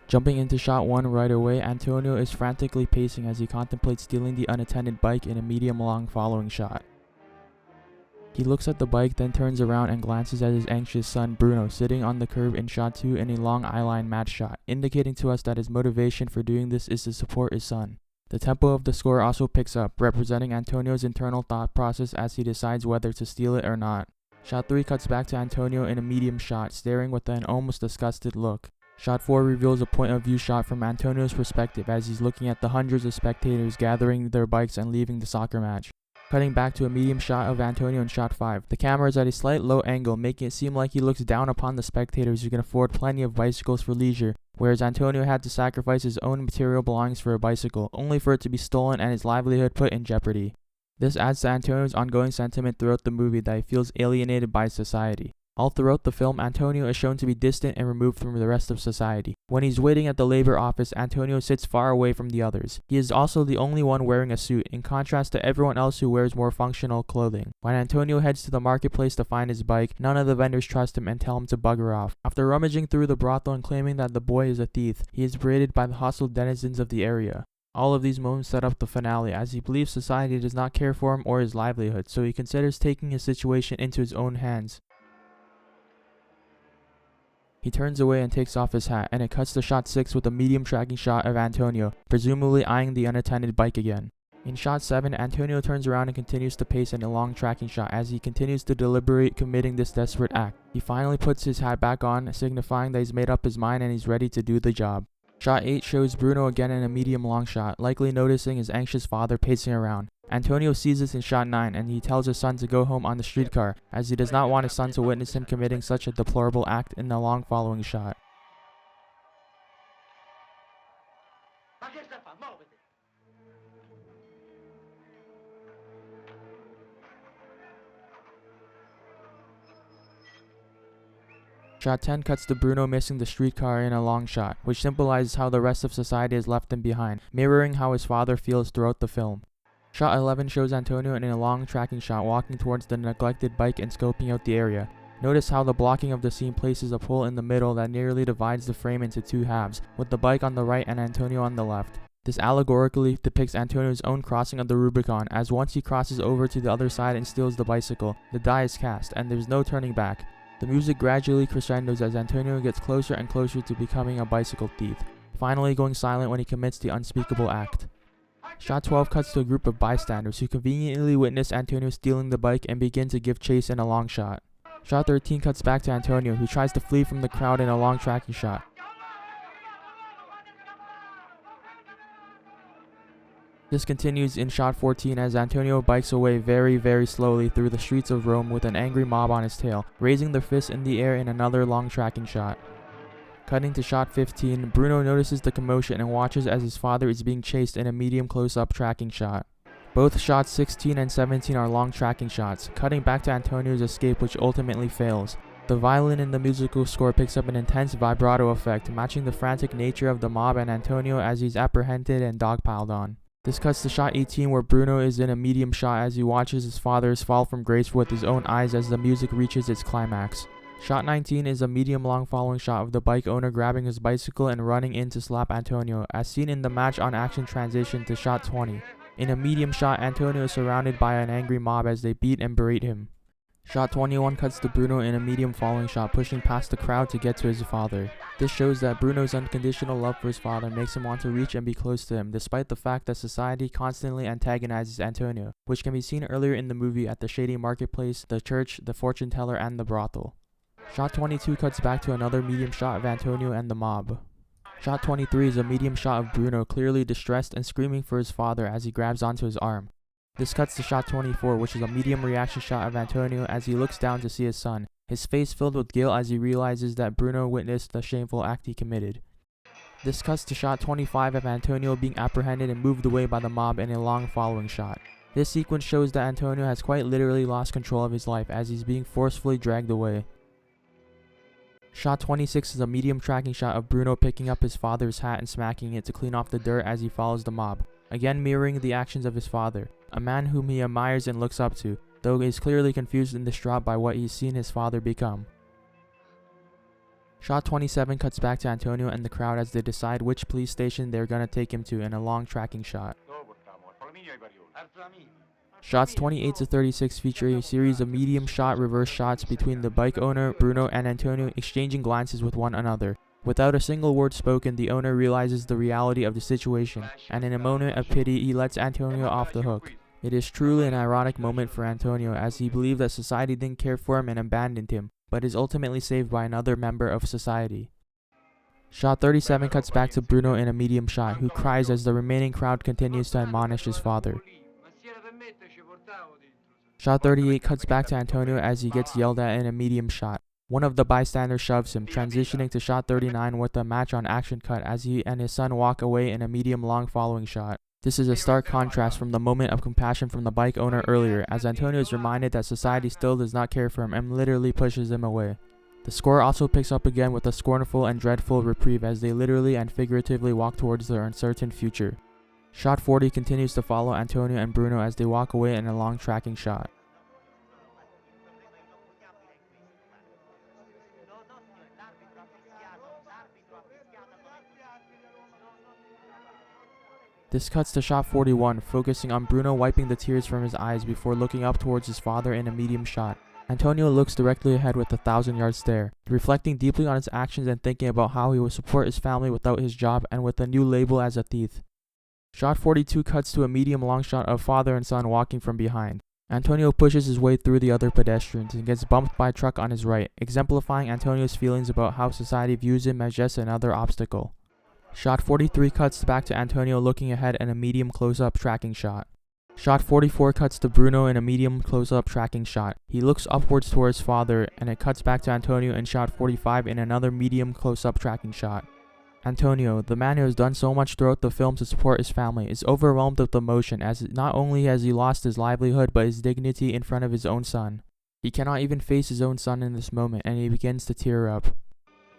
Jumping into shot 1 right away, Antonio is frantically pacing as he contemplates stealing the unattended bike in a medium-long following shot. He looks at the bike, then turns around and glances at his anxious son Bruno sitting on the curb in shot 2 in a long eyeline match shot, indicating to us that his motivation for doing this is to support his son. The tempo of the score also picks up, representing Antonio's internal thought process as he decides whether to steal it or not. Shot 3 cuts back to Antonio in a medium shot, staring with an almost disgusted look. Shot 4 reveals a point of view shot from Antonio's perspective as he's looking at the hundreds of spectators gathering their bikes and leaving the soccer match. Cutting back to a medium shot of Antonio in shot 5. The camera is at a slight low angle, making it seem like he looks down upon the spectators who can afford plenty of bicycles for leisure, whereas Antonio had to sacrifice his own material belongings for a bicycle, only for it to be stolen and his livelihood put in jeopardy. This adds to Antonio's ongoing sentiment throughout the movie that he feels alienated by society. All throughout the film, Antonio is shown to be distant and removed from the rest of society. When he's waiting at the labor office, Antonio sits far away from the others. He is also the only one wearing a suit, in contrast to everyone else who wears more functional clothing. When Antonio heads to the marketplace to find his bike, none of the vendors trust him and tell him to bugger off. After rummaging through the brothel and claiming that the boy is a thief, he is berated by the hostile denizens of the area. All of these moments set up the finale, as he believes society does not care for him or his livelihood, so he considers taking his situation into his own hands. He turns away and takes off his hat, and it cuts to shot 6 with a medium tracking shot of Antonio, presumably eyeing the unattended bike again. In shot 7, Antonio turns around and continues to pace in a long tracking shot as he continues to deliberate committing this desperate act. He finally puts his hat back on, signifying that he's made up his mind and he's ready to do the job. Shot 8 shows Bruno again in a medium long shot, likely noticing his anxious father pacing around. Antonio sees this in shot 9 and he tells his son to go home on the streetcar, as he does not want his son to witness him committing such a deplorable act in the long following shot. Shot 10 cuts to Bruno missing the streetcar in a long shot, which symbolizes how the rest of society has left him behind, mirroring how his father feels throughout the film. Shot 11 shows Antonio in a long tracking shot walking towards the neglected bike and scoping out the area. Notice how the blocking of the scene places a pole in the middle that nearly divides the frame into two halves, with the bike on the right and Antonio on the left. This allegorically depicts Antonio's own crossing of the Rubicon, as once he crosses over to the other side and steals the bicycle, the die is cast, and there's no turning back. The music gradually crescendos as Antonio gets closer and closer to becoming a bicycle thief, finally going silent when he commits the unspeakable act. Shot 12 cuts to a group of bystanders who conveniently witness Antonio stealing the bike and begin to give chase in a long shot. Shot 13 cuts back to Antonio, who tries to flee from the crowd in a long tracking shot. This continues in shot 14 as Antonio bikes away very slowly through the streets of Rome with an angry mob on his tail, raising their fists in the air in another long tracking shot. Cutting to shot 15, Bruno notices the commotion and watches as his father is being chased in a medium close-up tracking shot. Both shots 16 and 17 are long tracking shots, cutting back to Antonio's escape, which ultimately fails. The violin in the musical score picks up an intense vibrato effect, matching the frantic nature of the mob and Antonio as he's apprehended and dogpiled on. This cuts to shot 18 where Bruno is in a medium shot as he watches his father's fall from grace with his own eyes as the music reaches its climax. Shot 19 is a medium long following shot of the bike owner grabbing his bicycle and running in to slap Antonio, as seen in the match on action transition to shot 20. In a medium shot, Antonio is surrounded by an angry mob as they beat and berate him. Shot 21 cuts to Bruno in a medium following shot, pushing past the crowd to get to his father. This shows that Bruno's unconditional love for his father makes him want to reach and be close to him, despite the fact that society constantly antagonizes Antonio, which can be seen earlier in the movie at the shady marketplace, the church, the fortune teller, and the brothel. Shot 22 cuts back to another medium shot of Antonio and the mob. Shot 23 is a medium shot of Bruno clearly distressed and screaming for his father as he grabs onto his arm. This cuts to shot 24, which is a medium reaction shot of Antonio as he looks down to see his son, his face filled with guilt as he realizes that Bruno witnessed the shameful act he committed. This cuts to shot 25 of Antonio being apprehended and moved away by the mob in a long following shot. This sequence shows that Antonio has quite literally lost control of his life as he's being forcefully dragged away. Shot 26 is a medium tracking shot of Bruno picking up his father's hat and smacking it to clean off the dirt as he follows the mob, again mirroring the actions of his father, a man whom he admires and looks up to, though he is clearly confused and distraught by what he's seen his father become. Shot 27 cuts back to Antonio and the crowd as they decide which police station they're gonna take him to in a long tracking shot. Shots 28 to 36 feature a series of medium shot reverse shots between the bike owner, Bruno, and Antonio exchanging glances with one another. Without a single word spoken, the owner realizes the reality of the situation, and in a moment of pity, he lets Antonio off the hook. It is truly an ironic moment for Antonio, as he believed that society didn't care for him and abandoned him, but is ultimately saved by another member of society. Shot 37 cuts back to Bruno in a medium shot, who cries as the remaining crowd continues to admonish his father. Shot 38 cuts back to Antonio as he gets yelled at in a medium shot. One of the bystanders shoves him, transitioning to shot 39 with a match on action cut as he and his son walk away in a medium long following shot. This is a stark contrast from the moment of compassion from the bike owner earlier, as Antonio is reminded that society still does not care for him and literally pushes him away. The score also picks up again with a scornful and dreadful reprieve as they literally and figuratively walk towards their uncertain future. Shot 40 continues to follow Antonio and Bruno as they walk away in a long tracking shot. This cuts to shot 41, focusing on Bruno wiping the tears from his eyes before looking up towards his father in a medium shot. Antonio looks directly ahead with a 1,000-yard stare, reflecting deeply on his actions and thinking about how he will support his family without his job and with a new label as a thief. Shot 42 cuts to a medium-long shot of father and son walking from behind. Antonio pushes his way through the other pedestrians and gets bumped by a truck on his right, exemplifying Antonio's feelings about how society views him as just another obstacle. Shot 43 cuts back to Antonio looking ahead in a medium close-up tracking shot. Shot 44 cuts to Bruno in a medium close-up tracking shot. He looks upwards towards his father, and it cuts back to Antonio in shot 45 in another medium close-up tracking shot. Antonio, the man who has done so much throughout the film to support his family, is overwhelmed with emotion as not only has he lost his livelihood but his dignity in front of his own son. He cannot even face his own son in this moment, and he begins to tear up.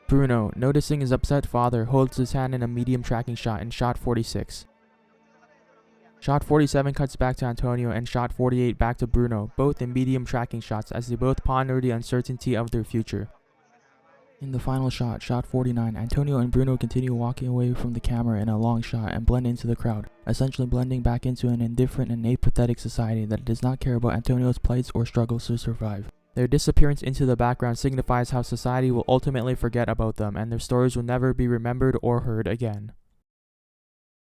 Bruno, noticing his upset father, holds his hand in a medium tracking shot in shot 46. Shot 47 cuts back to Antonio and shot 48 back to Bruno, both in medium tracking shots as they both ponder the uncertainty of their future. In the final shot, shot 49, Antonio and Bruno continue walking away from the camera in a long shot and blend into the crowd, essentially blending back into an indifferent and apathetic society that does not care about Antonio's plights or struggles to survive. Their disappearance into the background signifies how society will ultimately forget about them and their stories will never be remembered or heard again.